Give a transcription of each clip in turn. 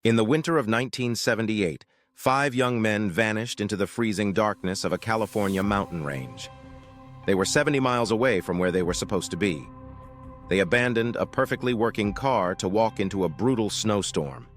In the winter of 1978, 5 young men vanished into the freezing darkness of a California mountain range. They were 70 miles away from where they were supposed to be. They abandoned a perfectly working car to walk into a brutal snowstorm.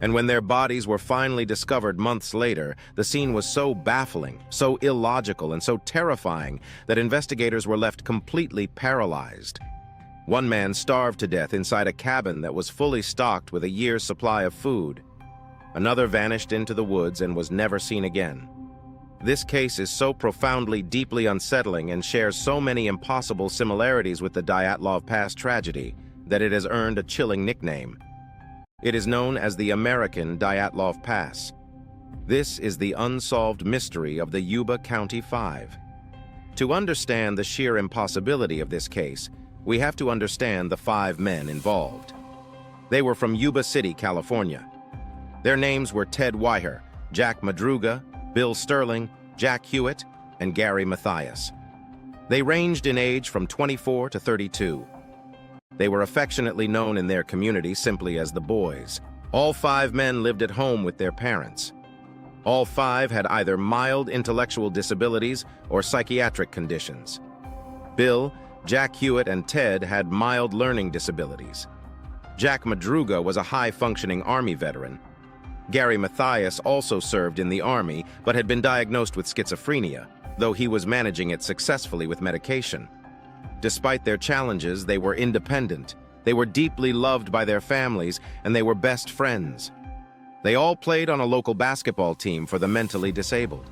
And when their bodies were finally discovered months later, the scene was so baffling, so illogical, and so terrifying that investigators were left completely paralyzed. One man starved to death inside a cabin that was fully stocked with a year's supply of food. Another vanished into the woods and was never seen again. This case is so profoundly, deeply unsettling and shares so many impossible similarities with the Dyatlov Pass tragedy that it has earned a chilling nickname. It is known as the American Dyatlov Pass. This is the unsolved mystery of the Yuba County Five. To understand the sheer impossibility of this case, we have to understand the 5 men involved. They were from Yuba City, California. Their names were Ted Weiher, Jack Madruga, Bill Sterling, Jack Hewitt, and Gary Mathias. They ranged in age from 24 to 32. They were affectionately known in their community simply as the Boys. All 5 men lived at home with their parents. All 5 had either mild intellectual disabilities or psychiatric conditions. Bill, Jack Hewitt, and Ted had mild learning disabilities. Jack Madruga was a high-functioning Army veteran. Gary Mathias also served in the Army, but had been diagnosed with schizophrenia, though he was managing it successfully with medication. Despite their challenges, they were independent. They were deeply loved by their families, and they were best friends. They all played on a local basketball team for the mentally disabled.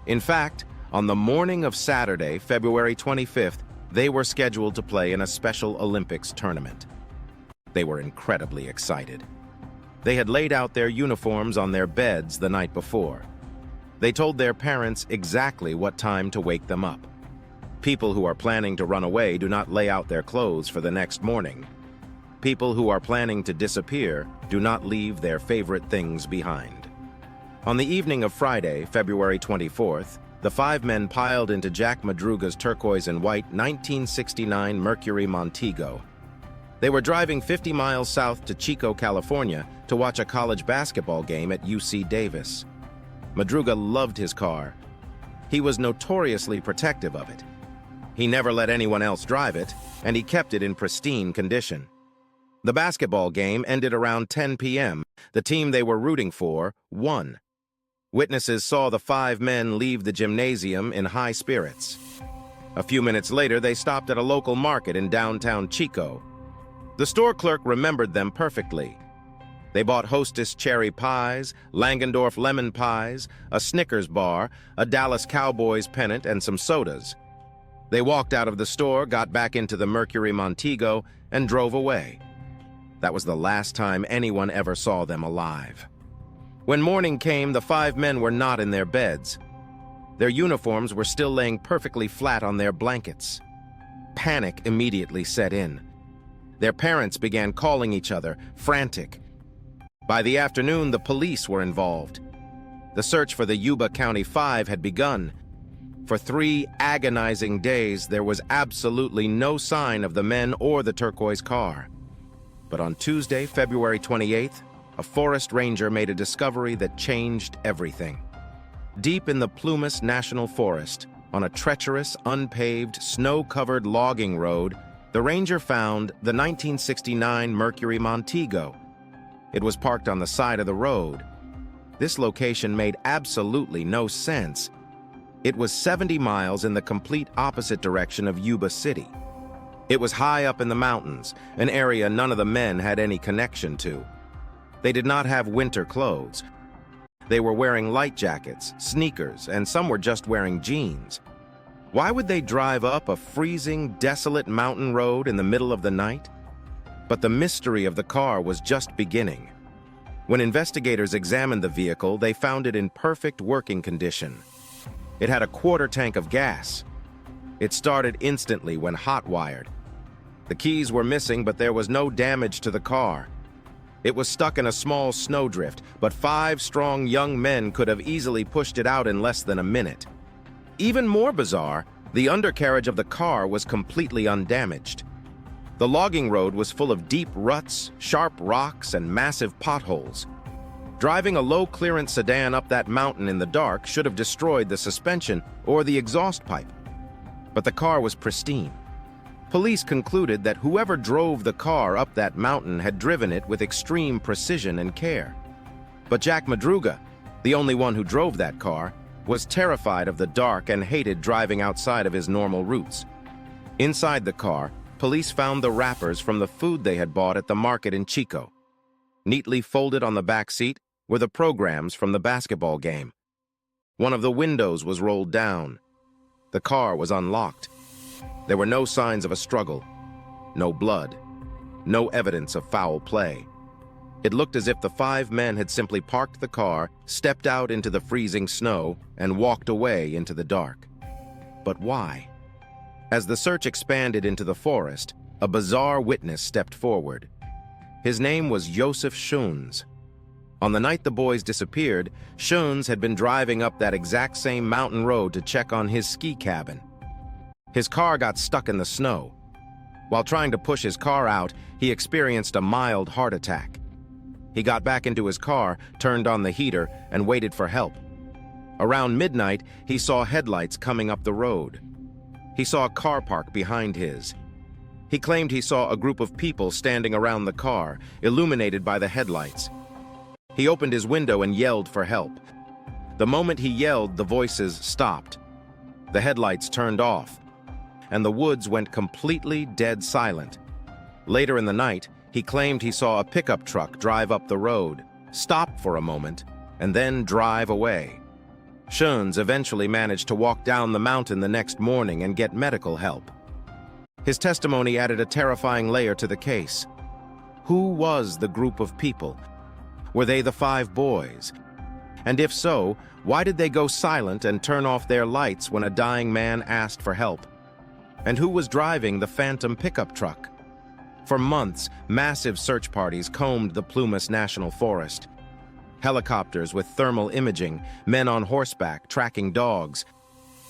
In fact, on the morning of Saturday, February 25th, they were scheduled to play in a Special Olympics tournament. They were incredibly excited. They had laid out their uniforms on their beds the night before. They told their parents exactly what time to wake them up. People who are planning to run away do not lay out their clothes for the next morning. People who are planning to disappear do not leave their favorite things behind. On the evening of Friday, February 24th, the 5 men piled into Jack Madruga's turquoise and white 1969 Mercury Montego. They were driving 50 miles south to Chico, California, to watch a college basketball game at UC Davis. Madruga loved his car. He was notoriously protective of it. He never let anyone else drive it, and he kept it in pristine condition. The basketball game ended around 10 p.m. The team they were rooting for won. Witnesses saw the 5 men leave the gymnasium in high spirits. A few minutes later, they stopped at a local market in downtown Chico. The store clerk remembered them perfectly. They bought Hostess cherry pies, Langendorf lemon pies, a Snickers bar, a Dallas Cowboys pennant, and some sodas. They walked out of the store, got back into the Mercury Montego, and drove away. That was the last time anyone ever saw them alive. When morning came, the 5 men were not in their beds. Their uniforms were still laying perfectly flat on their blankets. Panic immediately set in. Their parents began calling each other, frantic. By the afternoon, the police were involved. The search for the Yuba County Five had begun. For 3 agonizing days, there was absolutely no sign of the men or the turquoise car. But on Tuesday, February 28th, a forest ranger made a discovery that changed everything. Deep in the Plumas National Forest, on a treacherous, unpaved, snow-covered logging road, the ranger found the 1969 Mercury Montego. It was parked on the side of the road. This location made absolutely no sense. It was 70 miles in the complete opposite direction of Yuba City. It was high up in the mountains, an area none of the men had any connection to. They did not have winter clothes. They were wearing light jackets, sneakers, and some were just wearing jeans. Why would they drive up a freezing, desolate mountain road in the middle of the night? But the mystery of the car was just beginning. When investigators examined the vehicle, they found it in perfect working condition. It had a quarter tank of gas. It started instantly when hot-wired. The keys were missing, but there was no damage to the car. It was stuck in a small snowdrift, but 5 strong young men could have easily pushed it out in less than a minute. Even more bizarre, the undercarriage of the car was completely undamaged. The logging road was full of deep ruts, sharp rocks, and massive potholes. Driving a low-clearance sedan up that mountain in the dark should have destroyed the suspension or the exhaust pipe. But the car was pristine. Police concluded that whoever drove the car up that mountain had driven it with extreme precision and care. But Jack Madruga, the only one who drove that car, was terrified of the dark and hated driving outside of his normal routes. Inside the car, police found the wrappers from the food they had bought at the market in Chico. Neatly folded on the back seat were the programs from the basketball game. One of the windows was rolled down. The car was unlocked. There were no signs of a struggle, no blood, no evidence of foul play. It looked as if the 5 men had simply parked the car, stepped out into the freezing snow, and walked away into the dark. But why? As the search expanded into the forest, a bizarre witness stepped forward. His name was Joseph Schoens. On the night the boys disappeared, Schoens had been driving up that exact same mountain road to check on his ski cabin. His car got stuck in the snow. While trying to push his car out, he experienced a mild heart attack. He got back into his car, turned on the heater, and waited for help. Around midnight, he saw headlights coming up the road. He saw a car park behind his. He claimed he saw a group of people standing around the car, illuminated by the headlights. He opened his window and yelled for help. The moment he yelled, the voices stopped. The headlights turned off, and the woods went completely dead silent. Later in the night, he claimed he saw a pickup truck drive up the road, stop for a moment, and then drive away. Schoens eventually managed to walk down the mountain the next morning and get medical help. His testimony added a terrifying layer to the case. Who was the group of people? Were they the 5 boys? And if so, why did they go silent and turn off their lights when a dying man asked for help? And who was driving the phantom pickup truck? For months, massive search parties combed the Plumas National Forest. Helicopters with thermal imaging, men on horseback tracking dogs.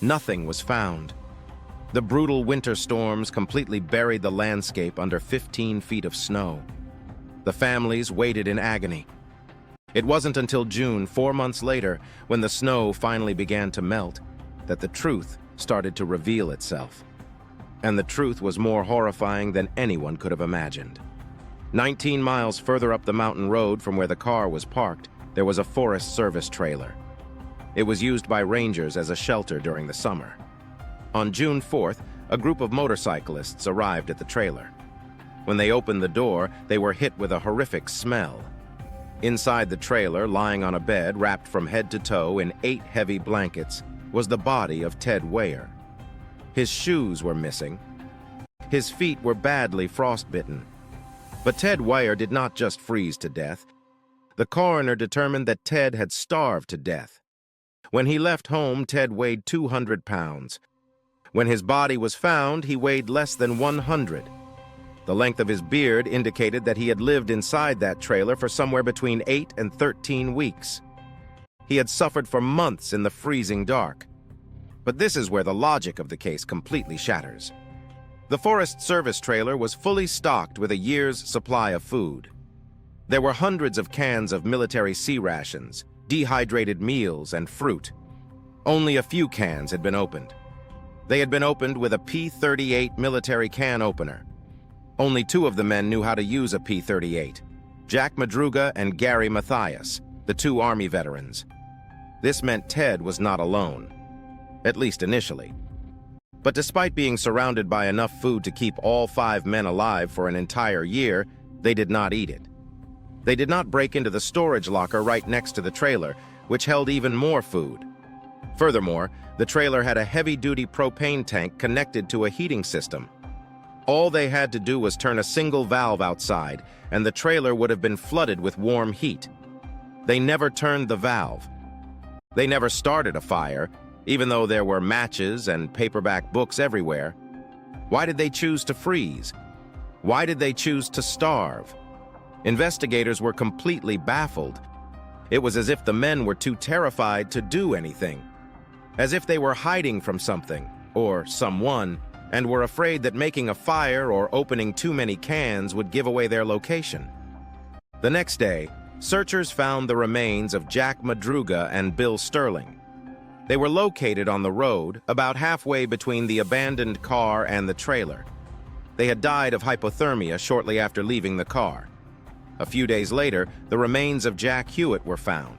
Nothing was found. The brutal winter storms completely buried the landscape under 15 feet of snow. The families waited in agony. It wasn't until June, 4 months later, when the snow finally began to melt, that the truth started to reveal itself. And the truth was more horrifying than anyone could have imagined. 19 miles further up the mountain road from where the car was parked, there was a Forest Service trailer. It was used by rangers as a shelter during the summer. On June 4th, a group of motorcyclists arrived at the trailer. When they opened the door, they were hit with a horrific smell. Inside the trailer, lying on a bed wrapped from head to toe in 8 heavy blankets, was the body of Ted Weyer. His shoes were missing. His feet were badly frostbitten. But Ted Weyer did not just freeze to death. The coroner determined that Ted had starved to death. When he left home, Ted weighed 200 pounds. When his body was found, he weighed less than 100. The length of his beard indicated that he had lived inside that trailer for somewhere between 8 and 13 weeks. He had suffered for months in the freezing dark. But this is where the logic of the case completely shatters. The Forest Service trailer was fully stocked with a year's supply of food. There were hundreds of cans of military sea rations, dehydrated meals, and fruit. Only a few cans had been opened. They had been opened with a P-38 military can opener. Only 2 of the men knew how to use a P-38, Jack Madruga and Gary Mathias, the 2 Army veterans. This meant Ted was not alone, at least initially. But despite being surrounded by enough food to keep all 5 men alive for an entire year, they did not eat it. They did not break into the storage locker right next to the trailer, which held even more food. Furthermore, the trailer had a heavy-duty propane tank connected to a heating system. All they had to do was turn a single valve outside, and the trailer would have been flooded with warm heat. They never turned the valve. They never started a fire, even though there were matches and paperback books everywhere. Why did they choose to freeze? Why did they choose to starve? Investigators were completely baffled. It was as if the men were too terrified to do anything, as if they were hiding from something, or someone, and were afraid that making a fire or opening too many cans would give away their location. The next day, searchers found the remains of Jack Madruga and Bill Sterling. They were located on the road, about halfway between the abandoned car and the trailer. They had died of hypothermia shortly after leaving the car. A few days later, the remains of Jack Hewitt were found.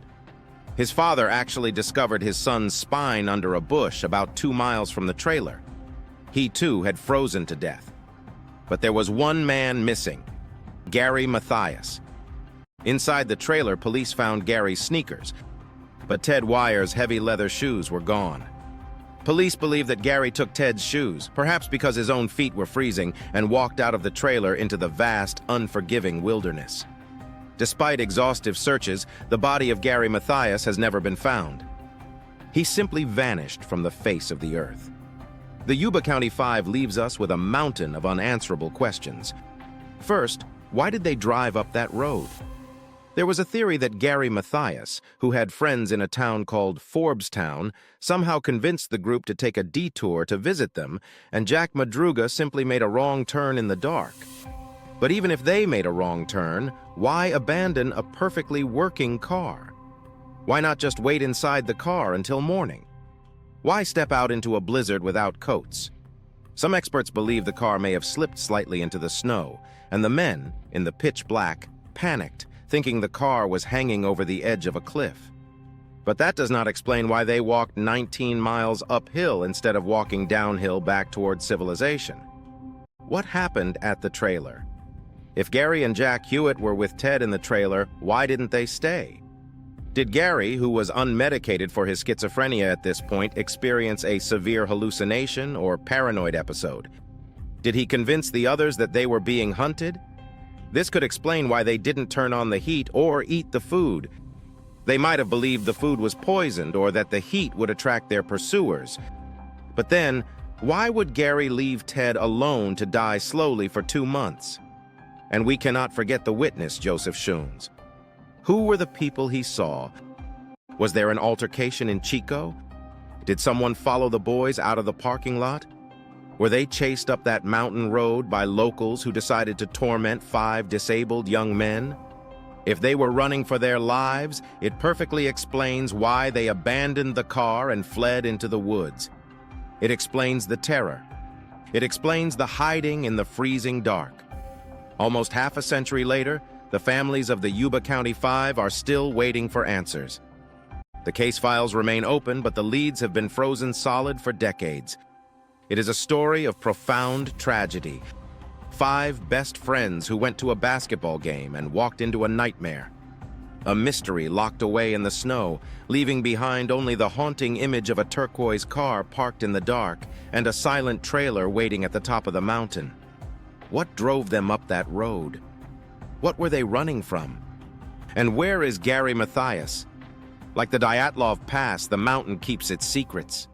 His father actually discovered his son's spine under a bush about 2 miles from the trailer. He too had frozen to death. But there was one man missing, Gary Mathias. Inside the trailer, police found Gary's sneakers, but Ted Wyer's heavy leather shoes were gone. Police believe that Gary took Ted's shoes, perhaps because his own feet were freezing, and walked out of the trailer into the vast, unforgiving wilderness. Despite exhaustive searches, the body of Gary Mathias has never been found. He simply vanished from the face of the earth. The Yuba County Five leaves us with a mountain of unanswerable questions. First, why did they drive up that road? There was a theory that Gary Mathias, who had friends in a town called Forbestown, somehow convinced the group to take a detour to visit them, and Jack Madruga simply made a wrong turn in the dark. But even if they made a wrong turn, why abandon a perfectly working car? Why not just wait inside the car until morning? Why step out into a blizzard without coats? Some experts believe the car may have slipped slightly into the snow, and the men, in the pitch black, panicked, thinking the car was hanging over the edge of a cliff. But that does not explain why they walked 19 miles uphill instead of walking downhill back towards civilization. What happened at the trailer? If Gary and Jack Hewitt were with Ted in the trailer, why didn't they stay? Did Gary, who was unmedicated for his schizophrenia at this point, experience a severe hallucination or paranoid episode? Did he convince the others that they were being hunted? This could explain why they didn't turn on the heat or eat the food. They might have believed the food was poisoned or that the heat would attract their pursuers. But then, why would Gary leave Ted alone to die slowly for 2 months? And we cannot forget the witness, Joseph Shunes. Who were the people he saw? Was there an altercation in Chico? Did someone follow the boys out of the parking lot? Were they chased up that mountain road by locals who decided to torment 5 disabled young men? If they were running for their lives, it perfectly explains why they abandoned the car and fled into the woods. It explains the terror. It explains the hiding in the freezing dark. Almost half a century later, the families of the Yuba County Five are still waiting for answers. The case files remain open, but the leads have been frozen solid for decades. It is a story of profound tragedy. 5 best friends who went to a basketball game and walked into a nightmare. A mystery locked away in the snow, leaving behind only the haunting image of a turquoise car parked in the dark and a silent trailer waiting at the top of the mountain. What drove them up that road? What were they running from? And where is Gary Mathias? Like the Dyatlov Pass, the mountain keeps its secrets.